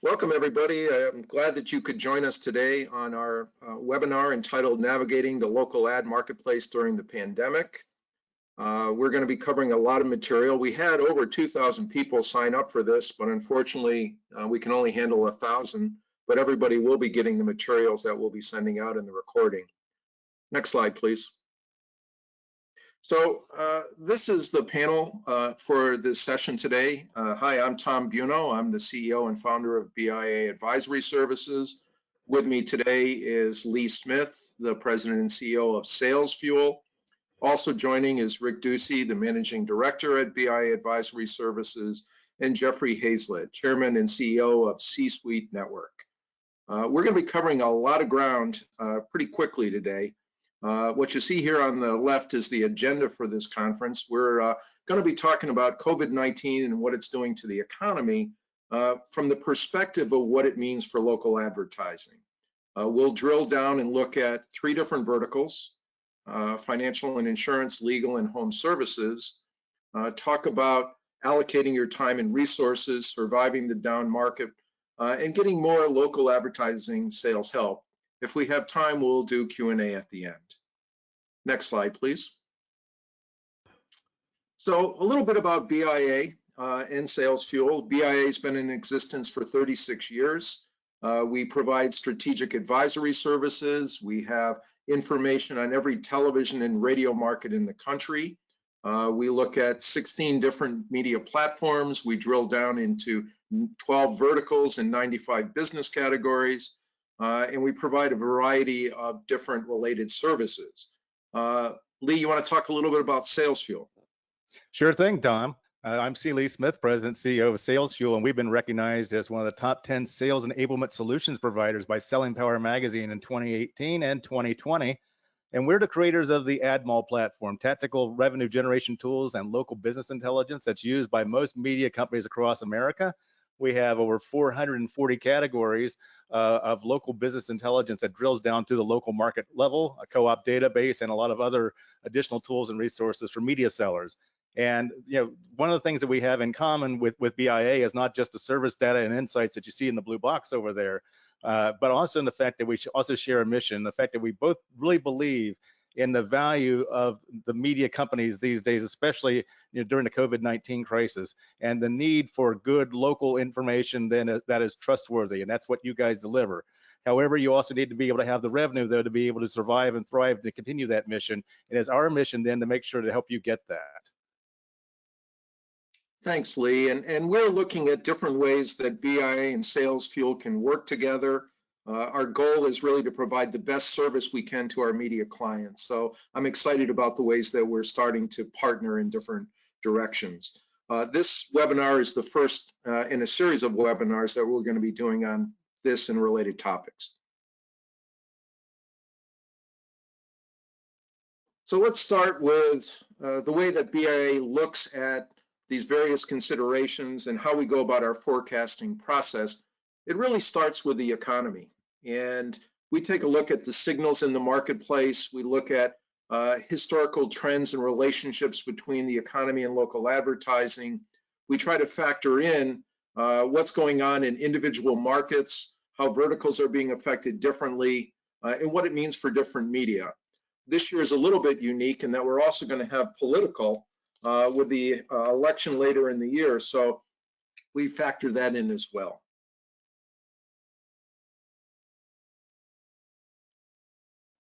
Welcome, everybody. I'm glad that you could join us today on our webinar entitled Navigating the Local Ad Marketplace During the Pandemic. We're going to be covering a lot of material. We had over 2,000 people sign up for this, but unfortunately, we can only handle 1,000, but everybody will be getting the materials that we'll be sending out in the recording. Next slide, please. So this is the panel for this session today. Hi, I'm Tom Buno. I'm the CEO and founder of BIA Advisory Services. With me today is Lee Smith, the president and CEO of Sales Fuel. Also joining is Rick Ducey, the managing director at BIA Advisory Services, and Jeffrey Hazlett, chairman and CEO of C-Suite Network. We're going to be covering a lot of ground pretty quickly today. What you see here on the left is the agenda for this conference. We're going to be talking about COVID-19 and what it's doing to the economy from the perspective of what it means for local advertising. We'll drill down and look at 3 different verticals, financial and insurance, legal, and home services. Talk about allocating your time and resources, surviving the down market, and getting more local advertising sales help. If we have time, we'll do Q&A at the end. Next slide, please. So a little bit about BIA and Sales Fuel. BIA has been in existence for 36 years. We provide strategic advisory services. We have information on every television and radio market in the country. We look at 16 different media platforms. We drill down into 12 verticals and 95 business categories. And we provide a variety of different related services. Lee, you want to talk a little bit about Sales Fuel? Sure thing, Tom. I'm C. Lee Smith, President and CEO of Sales Fuel, and we've been recognized as one of the top 10 sales enablement solutions providers by Selling Power Magazine in 2018 and 2020. And we're the creators of the AdMall platform, tactical revenue generation tools and local business intelligence that's used by most media companies across America. We have over 440 categories of local business intelligence that drills down to the local market level, a co-op database, and a lot of other additional tools and resources for media sellers. And one of the things that we have in common with BIA is not just the service data and insights that you see in the blue box over there, but also in the fact that we also share a mission, the fact that we both really believe in the value of the media companies these days, especially during the COVID-19 crisis, and the need for good local information that is trustworthy, and that's what you guys deliver. However, you also need to be able to have the revenue though to be able to survive and thrive to continue that mission. It is our mission then to make sure to help you get that. Thanks, Lee. And we're looking at different ways that BIA and Sales Fuel can work together. Our goal is really to provide the best service we can to our media clients. So I'm excited about the ways that we're starting to partner in different directions. This webinar is the first in a series of webinars that we're going to be doing on this and related topics. So let's start with the way that BIA looks at these various considerations and how we go about our forecasting process. It really starts with the economy, and we take a look at the signals in the marketplace. We look at historical trends and relationships between the economy and local advertising. We try to factor in what's going on in individual markets, how verticals are being affected differently, and what it means for different media. This year is a little bit unique in that we're also going to have political with the election later in the year, so we factor that in as well.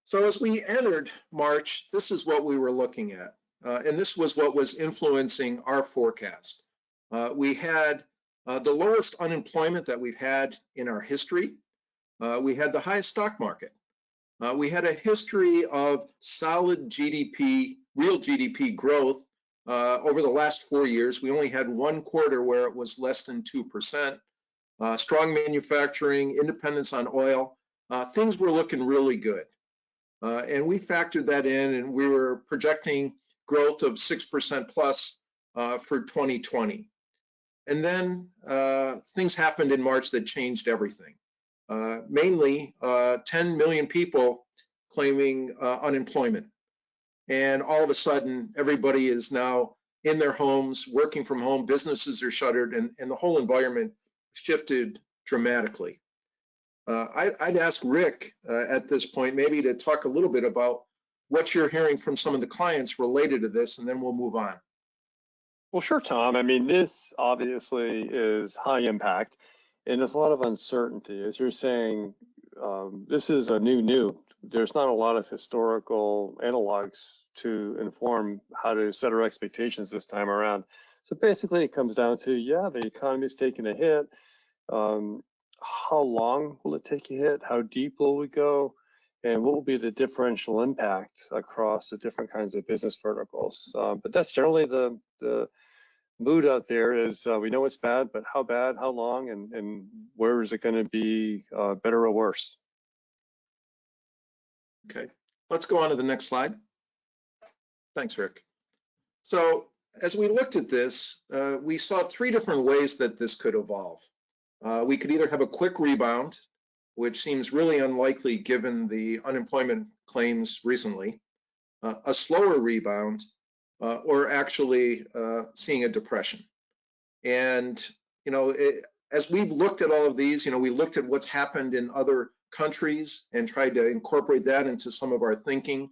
So as we entered March, this is what we were looking at, and this was what was influencing our forecast. We had the lowest unemployment that we've had in our history. We had the highest stock market. We had a history of solid GDP, real GDP growth over the last 4 years. We only had 1 quarter where it was less than 2%. Strong manufacturing, independence on oil, things were looking really good. And we factored that in, and we were projecting growth of 6% plus for 2020. And then things happened in March that changed everything. Mainly 10 million people claiming unemployment. And all of a sudden, everybody is now in their homes, working from home, businesses are shuttered, and the whole environment shifted dramatically. I'd ask Rick at this point maybe to talk a little bit about what you're hearing from some of the clients related to this, and then we'll move on. Well, sure, Tom. I mean, this obviously is high impact, and there's a lot of uncertainty. As you're saying, this is a new. There's not a lot of historical analogs to inform how to set our expectations this time around. So basically, it comes down to, yeah, the economy is taking a hit. How long will it take a hit? How deep will we go? And what will be the differential impact across the different kinds of business verticals? But that's generally the mood out there is we know it's bad, but how bad, how long, and where is it going to be better or worse? Okay, let's go on to the next slide. Thanks, Rick. So as we looked at this, we saw three different ways that this could evolve. We could either have a quick rebound, which seems really unlikely given the unemployment claims recently, a slower rebound, or actually seeing a depression. And, as we've looked at all of these, we looked at what's happened in other countries and tried to incorporate that into some of our thinking.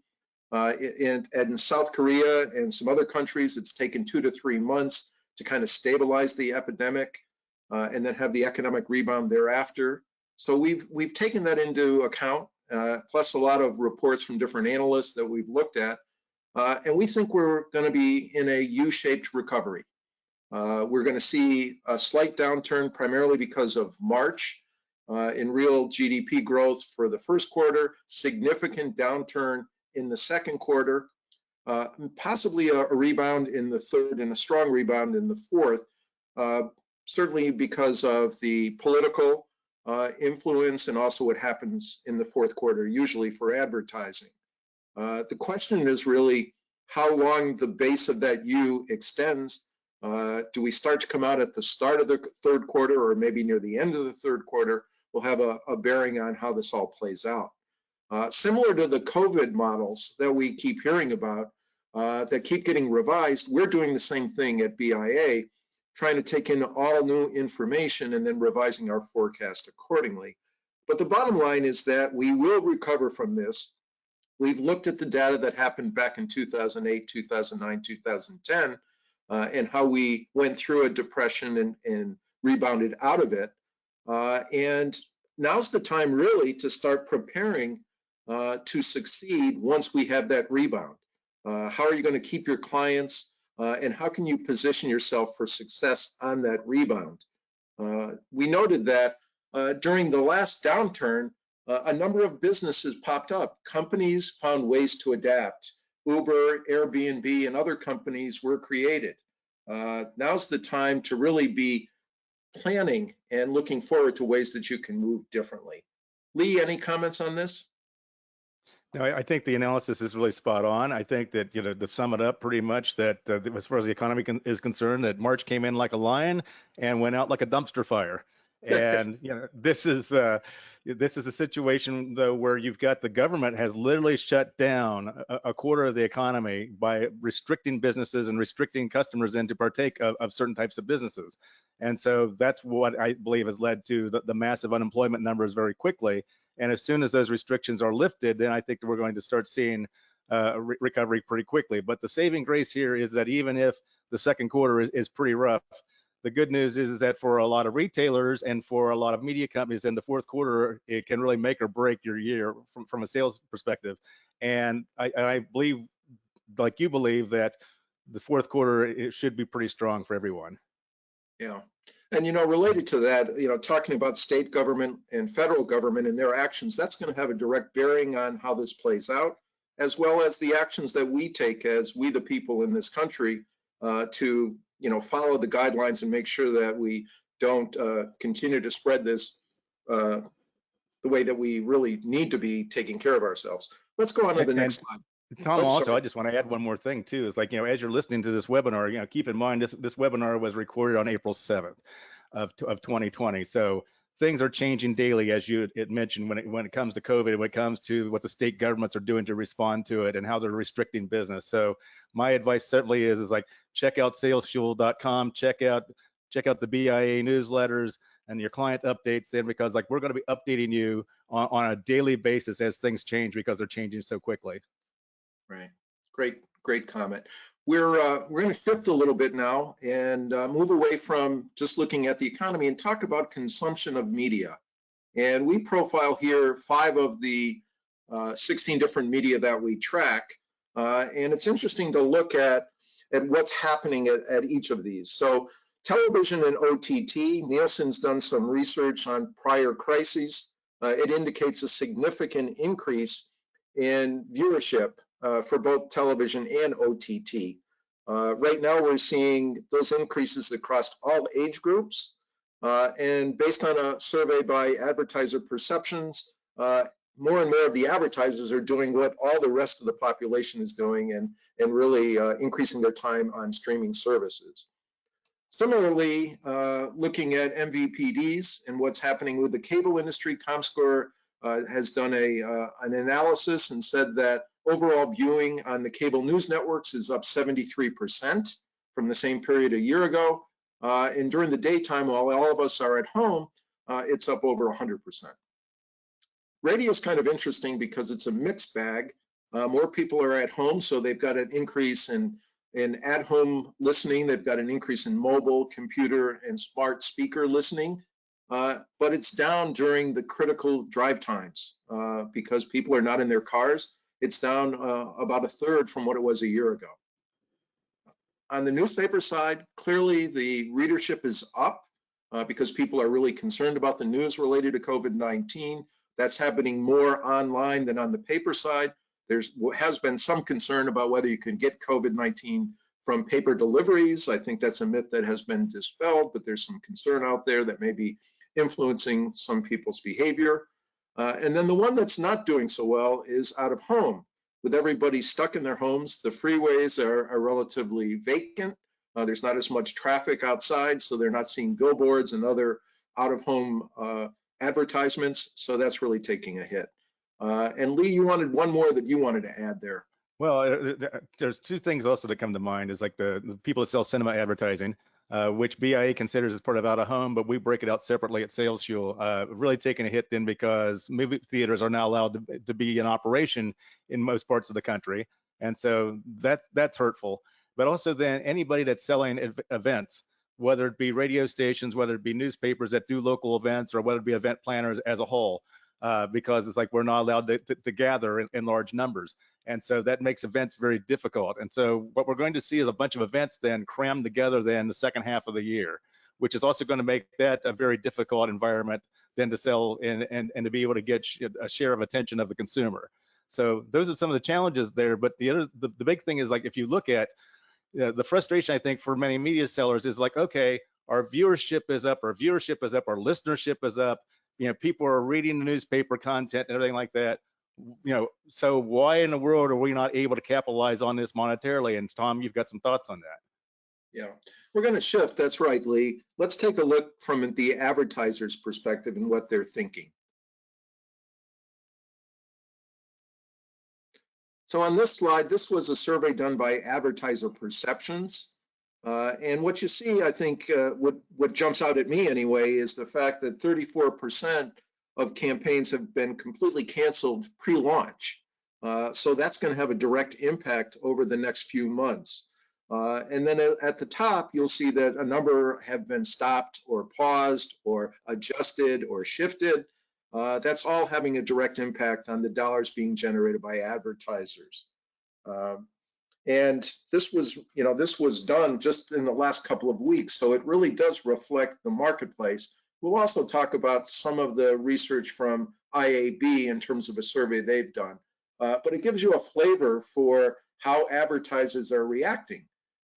In South Korea and some other countries, it's taken 2 to 3 months to kind of stabilize the epidemic and then have the economic rebound thereafter. So we've taken that into account, plus a lot of reports from different analysts that we've looked at, and we think we're going to be in a U-shaped recovery. We're going to see a slight downturn primarily because of March in real GDP growth for the first quarter, significant downturn in the second quarter, possibly a rebound in the third and a strong rebound in the fourth, certainly because of the political influence and also what happens in the fourth quarter, usually for advertising. The question is really how long the base of that U extends. Do we start to come out at the start of the third quarter or maybe near the end of the third quarter? Will have a bearing on how this all plays out. Similar to the COVID models that we keep hearing about, that keep getting revised, we're doing the same thing at BIA, trying to take in all new information and then revising our forecast accordingly. But the bottom line is that we will recover from this. We've looked at the data that happened back in 2008, 2009, 2010, and how we went through a depression and rebounded out of it. And now's the time really to start preparing to succeed once we have that rebound. How are you going to keep your clients and how can you position yourself for success on that rebound? We noted that during the last downturn, a number of businesses popped up. Companies found ways to adapt. Uber, Airbnb, and other companies were created. Now's the time to really be planning and looking forward to ways that you can move differently. Lee, any comments on this? No, I think the analysis is really spot on. I think that, to sum it up pretty much that as far as the economy is concerned, that March came in like a lion and went out like a dumpster fire. And, this is a situation, though, where you've got the government has literally shut down a quarter of the economy by restricting businesses and restricting customers in to partake of certain types of businesses. And so that's what I believe has led to the massive unemployment numbers very quickly. And as soon as those restrictions are lifted, then I think we're going to start seeing recovery pretty quickly. But the saving grace here is that even if the second quarter is pretty rough, the good news is that for a lot of retailers and for a lot of media companies in the fourth quarter, it can really make or break your year from a sales perspective. And I believe, like you believe, that the fourth quarter it should be pretty strong for everyone. Yeah. And, related to that, talking about state government and federal government and their actions, that's going to have a direct bearing on how this plays out, as well as the actions that we take as we, the people in this country, to, follow the guidelines and make sure that we don't continue to spread this the way that we really need to be taking care of ourselves. Let's go on to the next slide. Tom, also, I just want to add one more thing too. Is like, as you're listening to this webinar, keep in mind this webinar was recorded on April 7th of 2020. So things are changing daily, as you had mentioned, when it comes to COVID, when it comes to what the state governments are doing to respond to it and how they're restricting business. So my advice certainly is like check out salesfuel.com, check out the BIA newsletters, and your client updates then, because like we're going to be updating you on a daily basis as things change because they're changing so quickly. Right. Great comment. We're going to shift a little bit now and move away from just looking at the economy and talk about consumption of media. And we profile here 5 of the 16 different media that we track. And it's interesting to look at what's happening at each of these. So television and OTT, Nielsen's done some research on prior crises. It indicates a significant increase in viewership for both television and OTT. Right now, we're seeing those increases across all age groups. And based on a survey by Advertiser Perceptions, more and more of the advertisers are doing what all the rest of the population is doing and really increasing their time on streaming services. Similarly, looking at MVPDs and what's happening with the cable industry, ComScore has done an analysis and said that overall viewing on the cable news networks is up 73% from the same period a year ago. And during the daytime, while all of us are at home, it's up over 100%. Radio is kind of interesting because it's a mixed bag. More people are at home, so they've got an increase in at-home listening. They've got an increase in mobile, computer, and smart speaker listening. But it's down during the critical drive times because people are not in their cars. It's down about 1/3 from what it was a year ago. On the newspaper side, clearly the readership is up because people are really concerned about the news related to COVID-19. That's happening more online than on the paper side. There has been some concern about whether you can get COVID-19 from paper deliveries. I think that's a myth that has been dispelled, but there's some concern out there that may be influencing some people's behavior. And then the one that's not doing so well is out of home. With everybody stuck in their homes, the freeways are relatively vacant. There's not as much traffic outside, so they're not seeing billboards and other out-of-home advertisements, so that's really taking a hit. And Lee, you wanted one more that you wanted to add there. Well, there's 2 things also that come to mind is like the people that sell cinema advertising, which BIA considers as part of out of home, but we break it out separately at Sales Fuel. Really taking a hit then because movie theaters are now allowed to be in operation in most parts of the country, and so that's hurtful. But also then anybody that's selling events, whether it be radio stations, whether it be newspapers that do local events, or whether it be event planners as a whole, because it's like we're not allowed to gather in large numbers. And so that makes events very difficult. And so what we're going to see is a bunch of events then crammed together then the second half of the year, which is also going to make that a very difficult environment then to sell and to be able to get a share of attention of the consumer. So those are some of the challenges there. But the big thing is like if you look at the frustration, I think, for many media sellers is like, okay, our viewership is up, our listenership is up, people are reading the newspaper content and everything like that. So why in the world are we not able to capitalize on this monetarily? And Tom, you've got some thoughts on that. Yeah, we're going to shift. That's right, Lee. Let's take a look from the advertiser's perspective and what they're thinking. So on this slide, this was a survey done by Advertiser Perceptions. And what you see, I think, what jumps out at me anyway, is the fact that 34% of campaigns have been completely canceled pre-launch. So that's going to have a direct impact over the next few months. And then at the top, you'll see that a number have been stopped or paused or adjusted or shifted. That's all having a direct impact on the dollars being generated by advertisers. And this was done just in the last couple of weeks, so it really does reflect the marketplace. We'll also talk about some of the research from IAB in terms of a survey they've done, but it gives you a flavor for how advertisers are reacting.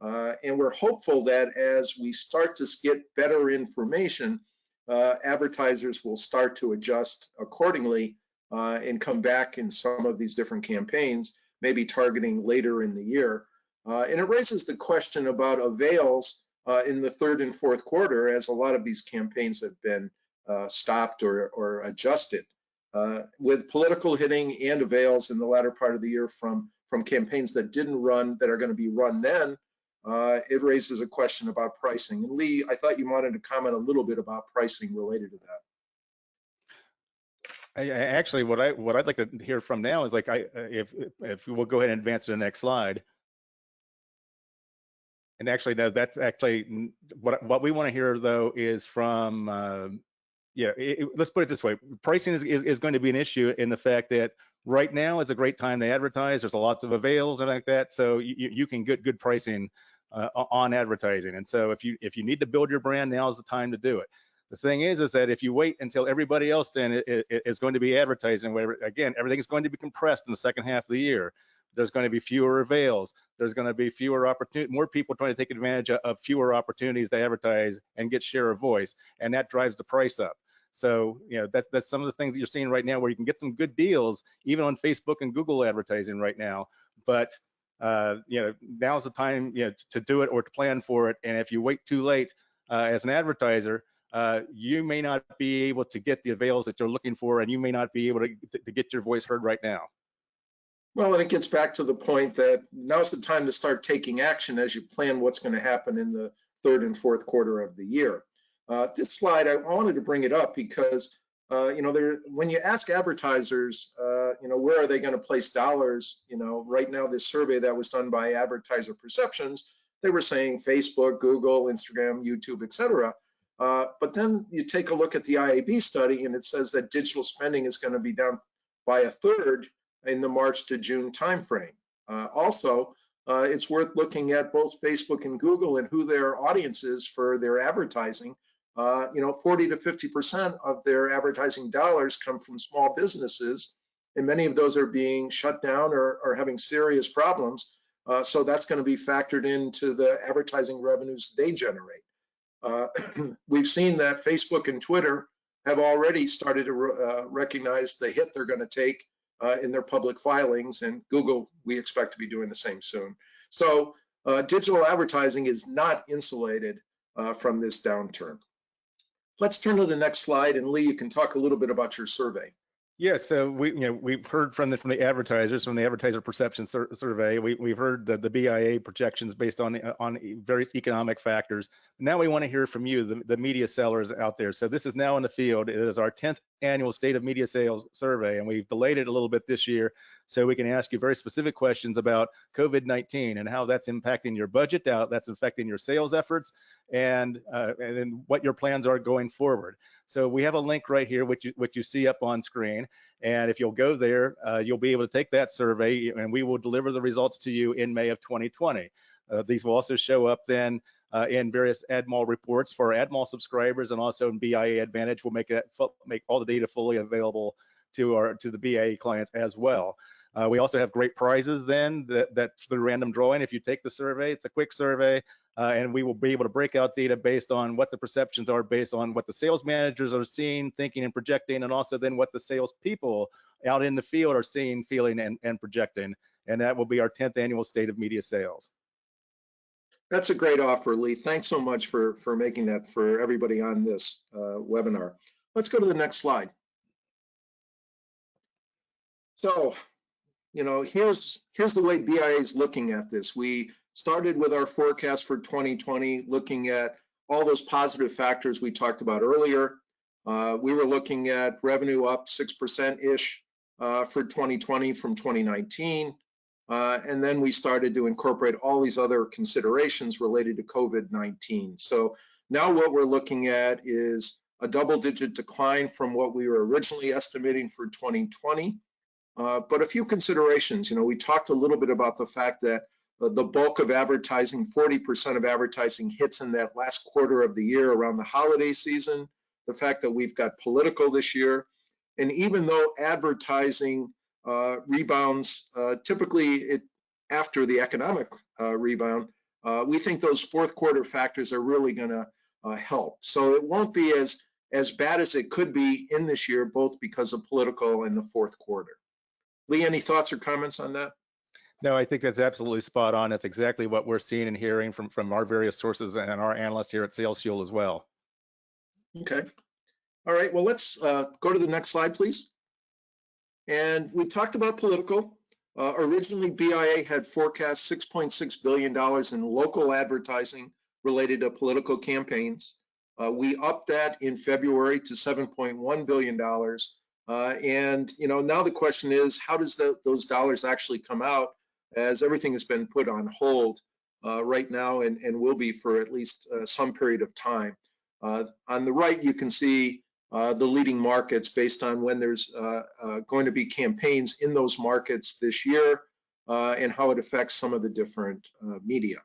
And we're hopeful that as we start to get better information, advertisers will start to adjust accordingly and come back in some of these different campaigns, maybe targeting later in the year. And it raises the question about avails in the third and fourth quarter, as a lot of these campaigns have been stopped or adjusted. With political hitting and avails in the latter part of the year from campaigns that didn't run, that are going to be run then, it raises a question about pricing. And Lee, I thought you wanted to comment a little bit about pricing related to that. Actually, what I'd like to hear from now is like, if we'll go ahead and advance to the next slide. And actually, no, that's actually what we want to hear though is from, let's put it this way. Pricing is going to be an issue in the fact that right now is a great time to advertise. There's lots of avails and like that. So you can get good pricing on advertising. And so if you need to build your brand, now is the time to do it. The thing is that if you wait until everybody else then is going to be advertising, whatever, again, everything's going to be compressed in the second half of the year. There's going to be fewer avails. There's going to be fewer opportunities, more people trying to take advantage of fewer opportunities to advertise and get share of voice, and that drives the price up. So, that's some of the things that you're seeing right now where you can get some good deals, even on Facebook and Google advertising right now. But, now's the time, to do it or to plan for it. And if you wait too late as an advertiser, you may not be able to get the avails that you're looking for, and you may not be able to get your voice heard right now. Well, and it gets back to the point that now's the time to start taking action as you plan what's going to happen in the third and fourth quarter of the year. This slide, I wanted to bring it up because, when you ask advertisers, where are they going to place dollars? Right now, this survey that was done by Advertiser Perceptions, they were saying Facebook, Google, Instagram, YouTube, etc. But then you take a look at the IAB study, and it says that digital spending is going to be down by a third in the March to June timeframe. Also, it's worth looking at both Facebook and Google and who their audience is for their advertising. 40 to 50% of their advertising dollars come from small businesses, and many of those are being shut down or having serious problems. So that's going to be factored into the advertising revenues they generate. We've seen that Facebook and Twitter have already started to recognize the hit they're going to take in their public filings, and Google, we expect to be doing the same soon. So digital advertising is not insulated from this downturn. Let's turn to the next slide, and Lee, you can talk a little bit about your survey. Yeah, so we've heard from the advertisers, from the Advertiser Perception Survey. We've heard the BIA projections based on various economic factors. Now we want to hear from you, the media sellers out there. So this is now in the field. It is our 10th annual State of Media Sales Survey, and we've delayed it a little bit this year so we can ask you very specific questions about COVID-19 and how that's impacting your budget, how that's affecting your sales efforts, and then what your plans are going forward. So we have a link right here, which you see up on screen. And if you'll go there, you'll be able to take that survey, and we will deliver the results to you in May of 2020. These will also show up then in various AdMall reports for our AdMall subscribers, and also in BIA Advantage. We'll make all the data fully available to the BIA clients as well. We also have great prizes then that's through random drawing. If you take the survey, it's a quick survey. And we will be able to break out data based on what the perceptions are, based on what the sales managers are seeing, thinking, and projecting, and also then what the sales people out in the field are seeing, feeling, and projecting. And that will be our 10th annual State of Media Sales. That's a great offer, Lee. Thanks so much for making that for everybody on this webinar. Let's go to the next slide. So, here's the way BIA is looking at this. We started with our forecast for 2020, looking at all those positive factors we talked about earlier. We were looking at revenue up 6%-ish for 2020 from 2019. And then we started to incorporate all these other considerations related to COVID-19. So now what we're looking at is a double-digit decline from what we were originally estimating for 2020. But a few considerations. We talked a little bit about the fact that the bulk of advertising, 40% of advertising, hits in that last quarter of the year around the holiday season. The fact that we've got political this year. And even though advertising rebounds typically after the economic rebound, we think those fourth quarter factors are really going to help. So it won't be as bad as it could be in this year, both because of political and the fourth quarter. Lee, any thoughts or comments on that? No, I think that's absolutely spot on. That's exactly what we're seeing and hearing from our various sources and our analysts here at Sales Fuel as well. Okay. All right. Well, let's go to the next slide, please. And we talked about political. Originally, BIA had forecast $6.6 billion in local advertising related to political campaigns. We upped that in February to $7.1 billion. And now the question is, how does those dollars actually come out, as everything has been put on hold right now and will be for at least some period of time. On the right, you can see the leading markets based on when there's going to be campaigns in those markets this year and how it affects some of the different media.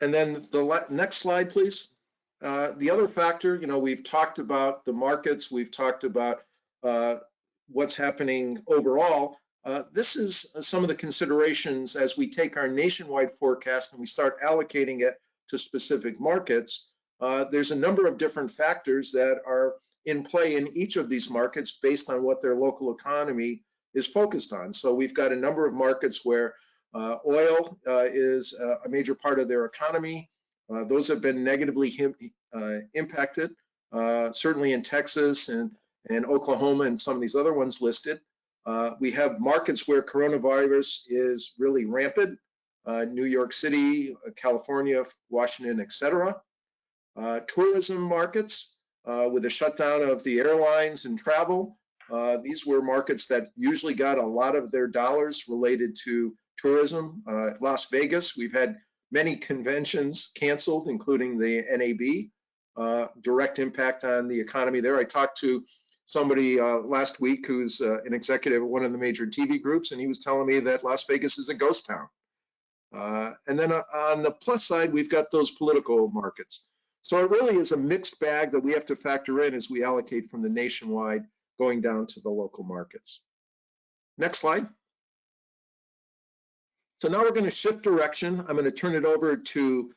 And then the next slide, please. The other factor, we've talked about the markets, we've talked about what's happening overall. This is some of the considerations as we take our nationwide forecast and we start allocating it to specific markets. There's a number of different factors that are in play in each of these markets based on what their local economy is focused on. So we've got a number of markets where oil is a major part of their economy. Those have been negatively impacted, certainly in Texas and Oklahoma and some of these other ones listed. We have markets where coronavirus is really rampant, New York City, California, Washington, etc. Tourism markets with the shutdown of the airlines and travel. These were markets that usually got a lot of their dollars related to tourism. Las Vegas, we've had many conventions canceled, including the NAB, direct impact on the economy there. I talked to somebody last week who's an executive at one of the major TV groups, and he was telling me that Las Vegas is a ghost town. And then on the plus side, we've got those political markets. So it really is a mixed bag that we have to factor in as we allocate from the nationwide going down to the local markets. Next slide. So now we're going to shift direction. I'm going to turn it over to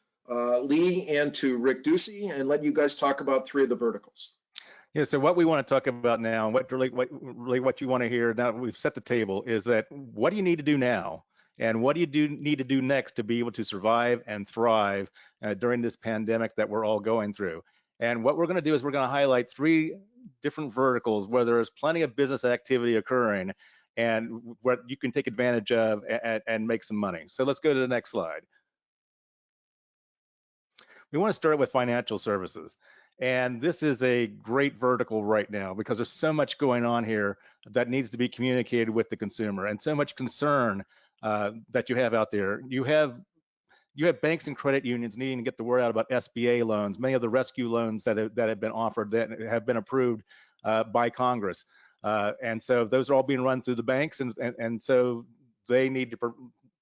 Lee and to Rick Ducey and let you guys talk about three of the verticals. Yeah, so what we want to talk about now, what you want to hear now that we've set the table, is that what do you need to do now? And what do you need to do next to be able to survive and thrive during this pandemic that we're all going through? And what we're going to do is we're going to highlight three different verticals where there's plenty of business activity occurring and what you can take advantage of and make some money. So let's go to the next slide. We want to start with financial services. And this is a great vertical right now because there's so much going on here that needs to be communicated with the consumer and so much concern that you have out there. You have banks and credit unions needing to get the word out about SBA loans, many of the rescue loans that have been offered that have been approved by Congress. And so those are all being run through the banks, and so they need to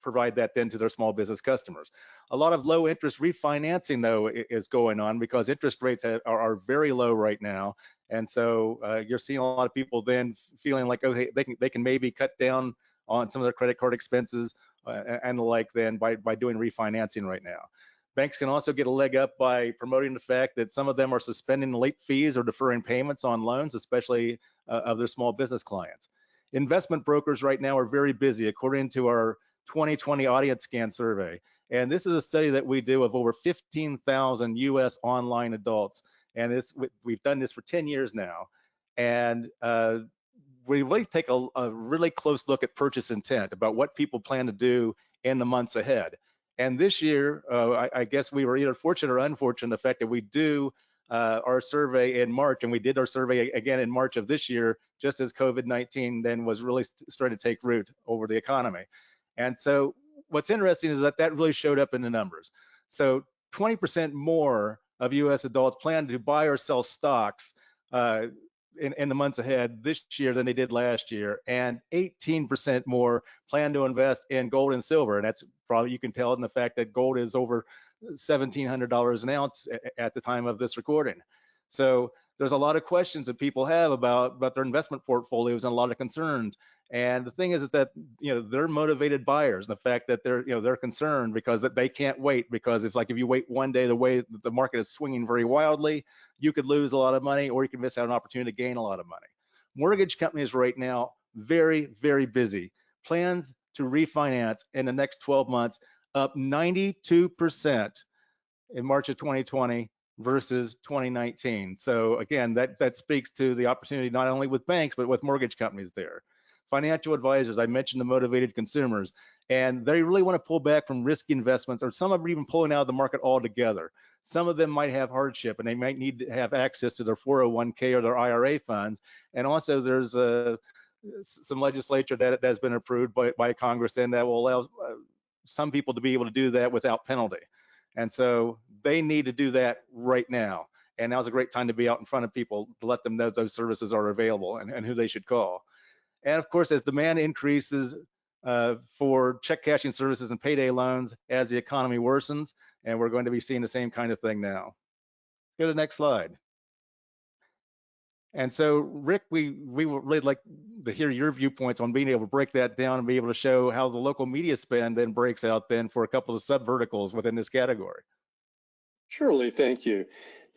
provide that then to their small business customers. A lot of low interest refinancing though is going on because interest rates are very low right now. And so you're seeing a lot of people then feeling like, oh, hey, they can maybe cut down on some of their credit card expenses and the like then by doing refinancing right now. Banks can also get a leg up by promoting the fact that some of them are suspending late fees or deferring payments on loans, especially of their small business clients. Investment brokers right now are very busy, according to our 2020 audience scan survey. And this is a study that we do of over 15,000 US online adults. And we've done this for 10 years now. And we really take a really close look at purchase intent about what people plan to do in the months ahead. And this year, I guess we were either fortunate or unfortunate in the fact that we do our survey in March, and we did our survey again in March of this year, just as COVID-19 then was really starting to take root over the economy. And so what's interesting is that really showed up in the numbers. So 20% more of US adults plan to buy or sell stocks in the months ahead this year than they did last year, and 18% more plan to invest in gold and silver. And that's probably, you can tell in the fact that gold is over $1,700 an ounce at the time of this recording. So there's a lot of questions that people have about their investment portfolios and a lot of concerns. And the thing is that they're motivated buyers. And the fact that they're concerned because that they can't wait, because if you wait one day, the way the market is swinging very wildly, you could lose a lot of money, or you could miss out on an opportunity to gain a lot of money. Mortgage companies right now, very, very busy. Plans to refinance in the next 12 months up 92% in March of 2020 versus 2019. So again, that speaks to the opportunity not only with banks, but with mortgage companies there. financial advisors, I mentioned the motivated consumers, and they really want to pull back from risky investments, or some are even pulling out of the market altogether. Some of them might have hardship and they might need to have access to their 401k or their IRA funds. And also there's some legislature that has been approved by Congress and that will allow some people to be able to do that without penalty. And so they need to do that right now. And now's a great time to be out in front of people to let them know those services are available and who they should call. And of course, as demand increases for check cashing services and payday loans as the economy worsens, and we're going to be seeing the same kind of thing now. Let's go to the next slide. And so, Rick, we would really like to hear your viewpoints on being able to break that down and be able to show how the local media spend then breaks out then for a couple of sub-verticals within this category. Surely, thank you.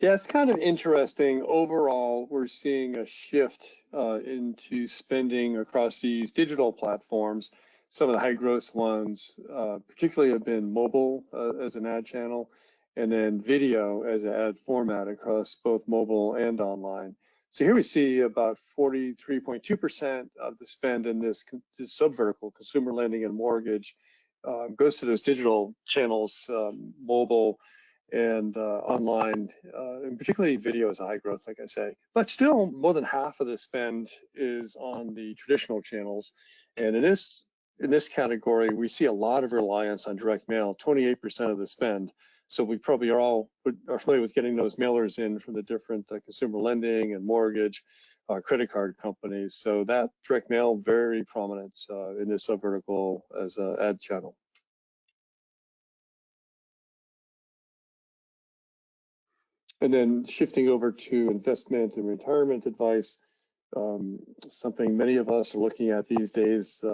Yeah, it's kind of interesting. Overall, we're seeing a shift into spending across these digital platforms. Some of the high growth ones, particularly, have been mobile as an ad channel, and then video as an ad format across both mobile and online. So here we see about 43.2% of the spend in this subvertical, consumer lending and mortgage, goes to those digital channels, mobile and online, and particularly video is a high growth, like I say. But still, more than half of the spend is on the traditional channels. And in this category, we see a lot of reliance on direct mail, 28% of the spend. So we probably are familiar with getting those mailers in from the different consumer lending and mortgage, credit card companies. So that direct mail, very prominent in this subvertical as an ad channel. And then shifting over to investment and retirement advice, something many of us are looking at these days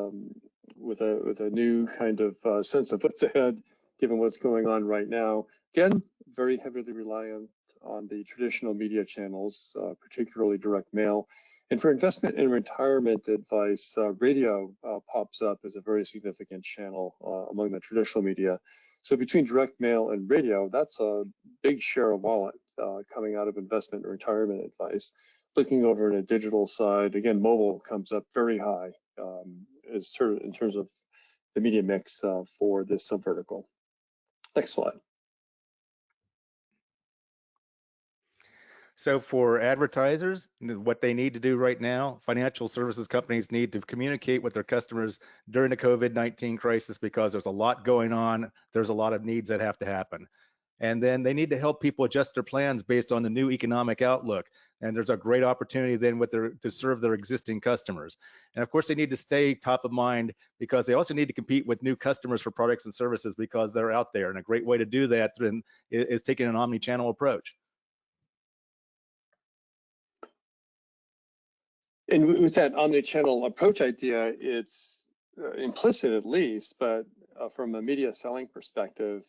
with a new kind of sense of what's ahead, given what's going on right now. Again, very heavily reliant on the traditional media channels, particularly direct mail. And for investment and retirement advice, radio pops up as a very significant channel among the traditional media. So between direct mail and radio, that's a big share of wallet coming out of investment and retirement advice. Looking over at a digital side, again, mobile comes up very high in terms of the media mix for this subvertical. Next slide. So for advertisers, what they need to do right now, financial services companies need to communicate with their customers during the COVID-19 crisis because there's a lot going on. There's a lot of needs that have to happen. And then they need to help people adjust their plans based on the new economic outlook. And there's a great opportunity then to serve their existing customers. And of course, they need to stay top of mind because they also need to compete with new customers for products and services because they're out there. And a great way to do that then is taking an omni-channel approach. And with that omni-channel approach idea, it's implicit at least, but from a media selling perspective,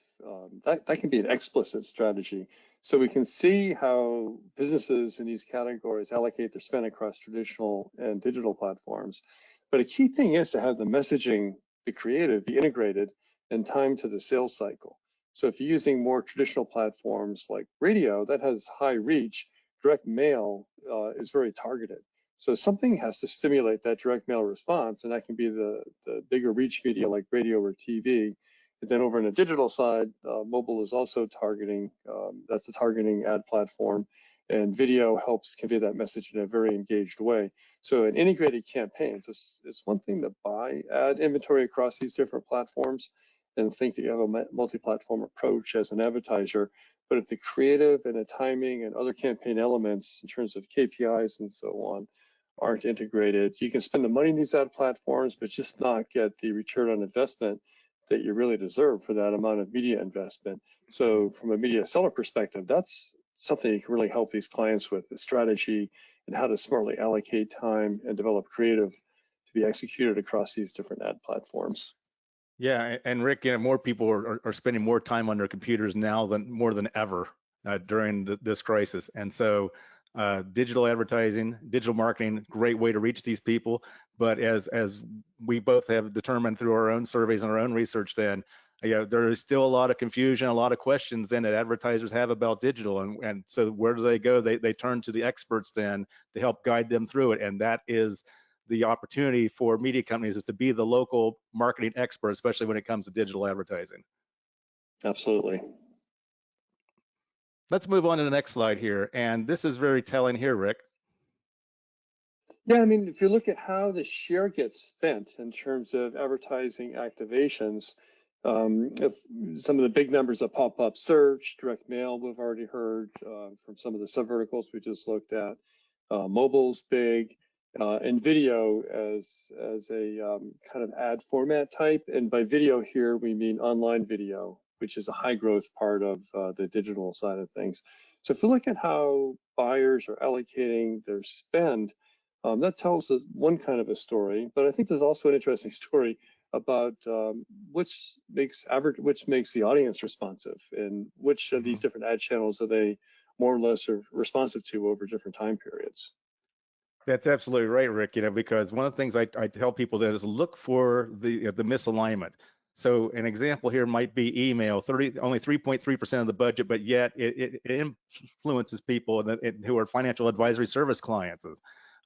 that can be an explicit strategy. So we can see how businesses in these categories allocate their spend across traditional and digital platforms. But a key thing is to have the messaging, the creative, be integrated and timed to the sales cycle. So if you're using more traditional platforms like radio, that has high reach, direct mail is very targeted. So something has to stimulate that direct mail response, and that can be the bigger reach media like radio or TV. And then over on the digital side, mobile is also targeting, that's the targeting ad platform, and video helps convey that message in a very engaged way. So an integrated campaign, it's one thing to buy ad inventory across these different platforms and think that you have a multi-platform approach as an advertiser. But if the creative and the timing and other campaign elements in terms of KPIs and so on aren't integrated, you can spend the money in these ad platforms, but just not get the return on investment that you really deserve for that amount of media investment. So from a media seller perspective, that's something you can really help these clients with, the strategy and how to smartly allocate time and develop creative to be executed across these different ad platforms. Yeah, and Rick, more people are spending more time on their computers now more than ever during this crisis. And so digital advertising, digital marketing, great way to reach these people. But as we both have determined through our own surveys and our own research, then there is still a lot of confusion, a lot of questions then that advertisers have about digital. And so where do they go? They turn to the experts then to help guide them through it. And that is the opportunity for media companies is to be the local marketing expert, especially when it comes to digital advertising. Absolutely. Let's move on to the next slide here. And this is very telling here, Rick. Yeah, I mean, if you look at how the share gets spent in terms of advertising activations, if some of the big numbers that pop up, search, direct mail, we've already heard from some of the subverticals we just looked at. Mobile's big, and video as a kind of ad format type. And by video here, we mean online video, which is a high growth part of the digital side of things. So if we look at how buyers are allocating their spend, that tells us one kind of a story, but I think there's also an interesting story about which makes the audience responsive, and which of these different ad channels are they more or less are responsive to over different time periods. That's absolutely right, Rick. Because one of the things I tell people that is look for the misalignment. So an example here might be email, only 3.3% of the budget, but yet it influences people who are financial advisory service clients.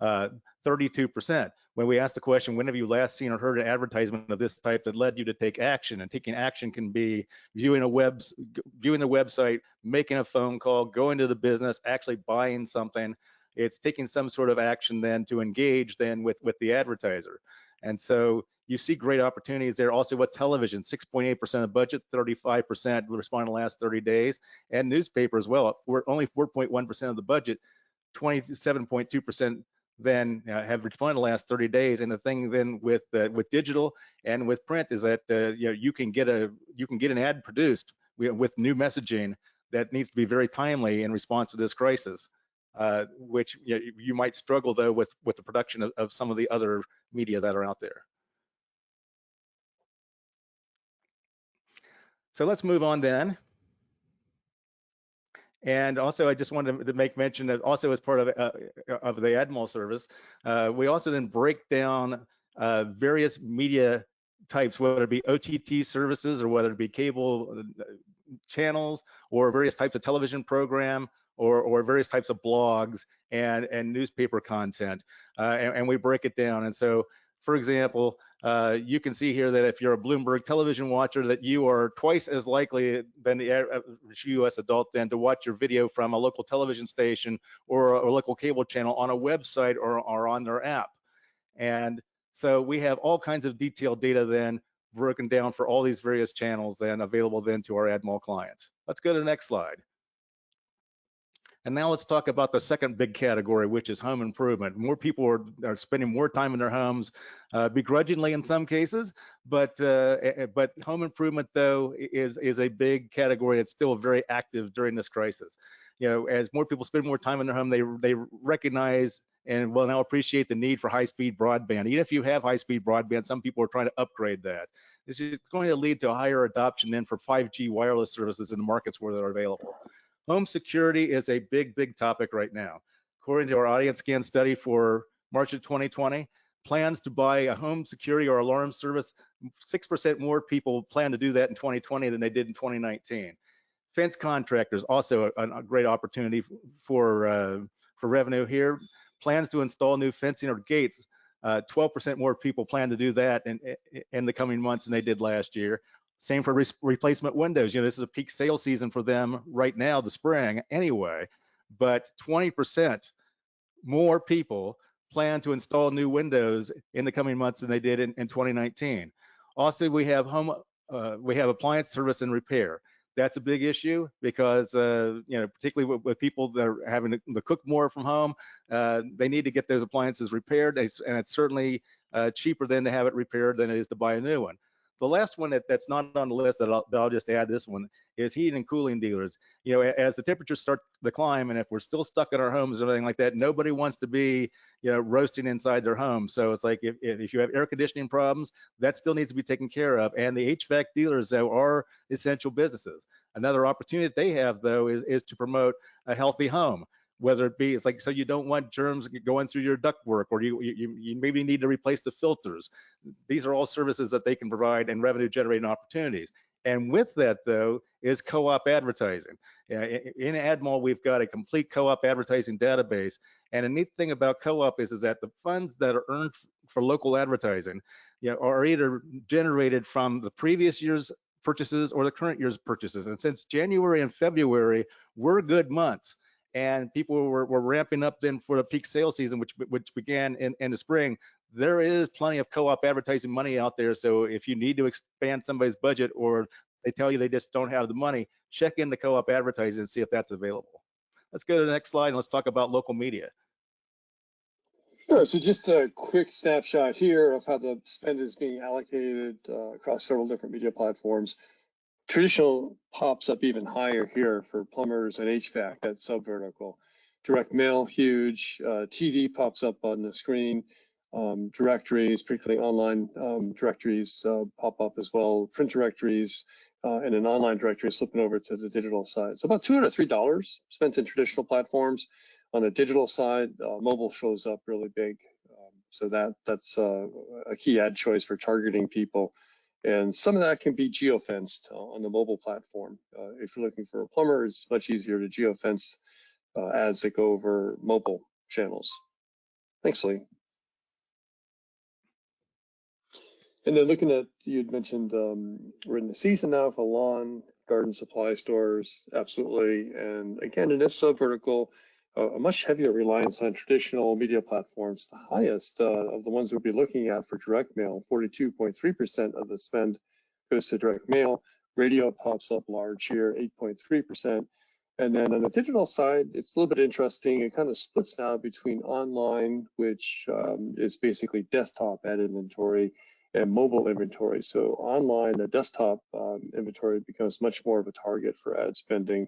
32%. When we ask the question, when have you last seen or heard an advertisement of this type that led you to take action? And taking action can be viewing the website, making a phone call, going to the business, actually buying something. It's taking some sort of action then to engage then with the advertiser. And so you see great opportunities there. Also with television, 6.8% of the budget, 35% respond in the last 30 days, and newspaper as well. We're only 4.1% of the budget, 27.2% then have responded in the last 30 days. And the thing then with digital and with print is that you can get an ad produced with new messaging that needs to be very timely in response to this crisis, which you might struggle though with the production of some of the other media that are out there. So let's move on then. And also, I just wanted to make mention that also as part of the AdMall service, we also then break down various media types, whether it be OTT services or whether it be cable channels or various types of television program or various types of blogs and newspaper content, and we break it down. And so, for example, you can see here that if you're a Bloomberg television watcher, that you are twice as likely than the average U.S. adult then to watch your video from a local television station or a local cable channel on a website or on their app. And so we have all kinds of detailed data then broken down for all these various channels then available then to our AdMall clients. Let's go to the next slide. And now let's talk about the second big category, which is home improvement. More people are spending more time in their homes, begrudgingly in some cases, but home improvement though is a big category that's still very active during this crisis. As more people spend more time in their home, they recognize and will now appreciate the need for high-speed broadband. Even if you have high-speed broadband, some people are trying to upgrade that. This is going to lead to a higher adoption then for 5G wireless services in the markets where they're available. Home security is a big topic right now. According to our audience scan study for March of 2020, plans to buy a home security or alarm service, 6% more people plan to do that in 2020 than they did in 2019. Fence contractors, also a great opportunity for revenue here. Plans to install new fencing or gates, 12% more people plan to do that in the coming months than they did last year. Same for replacement windows. This is a peak sales season for them right now, the spring anyway, but 20% more people plan to install new windows in the coming months than they did in 2019. Also, we have appliance service and repair. That's a big issue because, particularly with people that are having to cook more from home, they need to get those appliances repaired, and it's certainly cheaper then to have it repaired than it is to buy a new one. The last one that's not on the list that I'll just add this one is heating and cooling dealers. As the temperatures start to climb, and if we're still stuck in our homes or anything like that, nobody wants to be, roasting inside their home. So it's like if you have air conditioning problems, that still needs to be taken care of. And the HVAC dealers, though, are essential businesses. Another opportunity that they have, though, is to promote a healthy home. Whether it be, it's like, so you don't want germs going through your ductwork, or you maybe need to replace the filters. These are all services that they can provide and revenue generating opportunities. And with that, though, is co-op advertising. In AdMall, we've got a complete co-op advertising database. And a neat thing about co-op is that the funds that are earned for local advertising, are either generated from the previous year's purchases or the current year's purchases. And since January and February were good months, and people were ramping up then for the peak sales season, which began in the spring, there is plenty of co-op advertising money out there. So if you need to expand somebody's budget, or they tell you they just don't have the money, check in the co-op advertising and see if that's available. Let's go to the next slide and let's talk about local media. Sure. So just a quick snapshot here of how the spend is being allocated across several different media platforms. Traditional pops up even higher here for plumbers and HVAC, that subvertical. Direct mail, huge. TV pops up on the screen. Directories, particularly online directories, pop up as well. Print directories and an online directory slipping over to the digital side. So about $2 to $3 spent in traditional platforms. On the digital side, mobile shows up really big. So that's a key ad choice for targeting people. And some of that can be geofenced on the mobile platform. If you're looking for a plumber, it's much easier to geofence ads that go over mobile channels. Thanks, Lee. And then looking at, you'd mentioned we're in the season now for lawn, garden supply stores, absolutely. And again, in this subvertical, a much heavier reliance on traditional media platforms, the highest of the ones we'll be looking at for direct mail, 42.3% of the spend goes to direct mail. Radio pops up large here, 8.3%. And then on the digital side, it's a little bit interesting. It kind of splits now between online, which is basically desktop ad inventory, and mobile inventory. So online, the desktop inventory becomes much more of a target for ad spending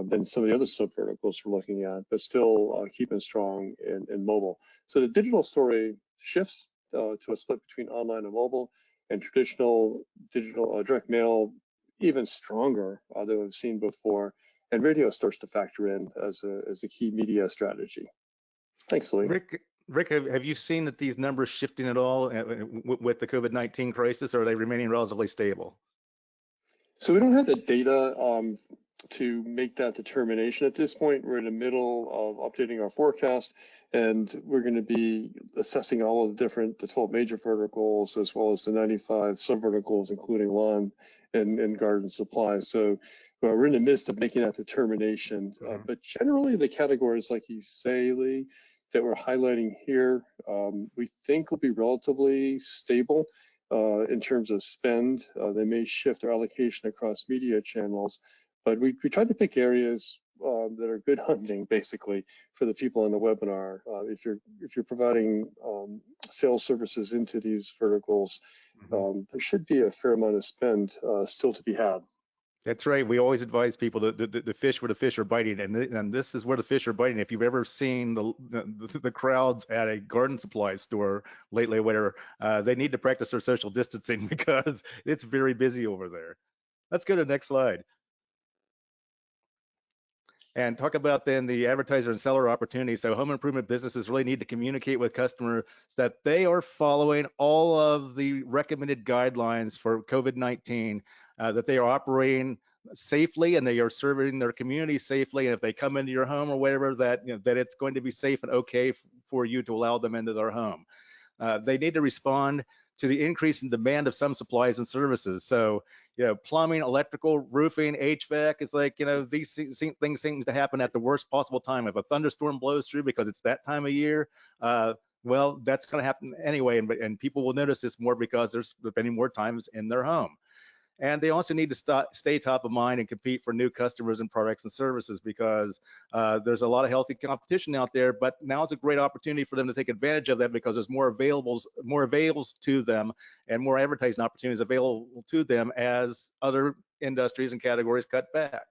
than some of the other subverticals we're looking at, but still keeping strong in mobile. So the digital story shifts to a split between online and mobile, and traditional digital direct mail even stronger than we've seen before, and radio starts to factor in as a key media strategy. Thanks, Lee. Rick, have you seen that these numbers shifting at all with the COVID-19 crisis, or are they remaining relatively stable? So we don't have the data to make that determination at this point. We're in the middle of updating our forecast, and we're going to be assessing all of the 12 major verticals, as well as the 95 subverticals, including lawn and garden supply. So we're in the midst of making that determination. But generally, the categories, like you say, Lee, that we're highlighting here, we think will be relatively stable in terms of spend. They may shift their allocation across media channels, but we tried to pick areas that are good hunting, basically, for the people on the webinar. If you're providing sales services into these verticals, there should be a fair amount of spend still to be had. That's right. We always advise people to fish where the fish are biting, and this is where the fish are biting. If you've ever seen the crowds at a garden supply store lately, where they need to practice their social distancing because it's very busy over there. Let's go to the next slide and talk about then the advertiser and seller opportunity. So home improvement businesses really need to communicate with customers that they are following all of the recommended guidelines for COVID-19, that they are operating safely and they are serving their community safely. And if they come into your home or whatever, that it's going to be safe and okay for you to allow them into their home. They need to respond to the increase in demand of some supplies and services. So, plumbing, electrical, roofing, HVAC, it's like, these things seem to happen at the worst possible time. If a thunderstorm blows through because it's that time of year, well, that's going to happen anyway. And people will notice this more because they're spending more times in their home. And they also need to stay top of mind and compete for new customers and products and services, because there's a lot of healthy competition out there. But now is a great opportunity for them to take advantage of that, because there's more availables to them and more advertising opportunities available to them as other industries and categories cut back.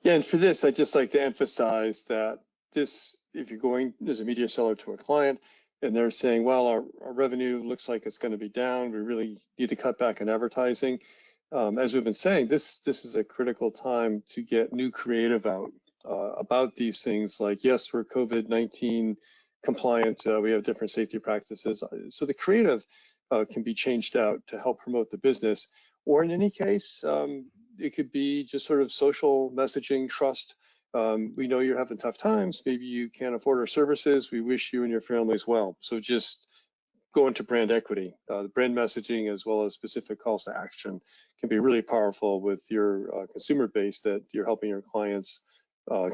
Yeah, and for this, I'd just like to emphasize that if you're going as a media seller to a client, and they're saying, well, our revenue looks like it's going to be down, we really need to cut back on advertising. As we've been saying, this is a critical time to get new creative out about these things. Like, yes, we're COVID-19 compliant, we have different safety practices. So the creative can be changed out to help promote the business. Or in any case, it could be just sort of social messaging, trust. We know you're having tough times. Maybe you can't afford our services. We wish you and your families well. So just go into brand equity. Brand messaging as well as specific calls to action can be really powerful with your consumer base that you're helping your clients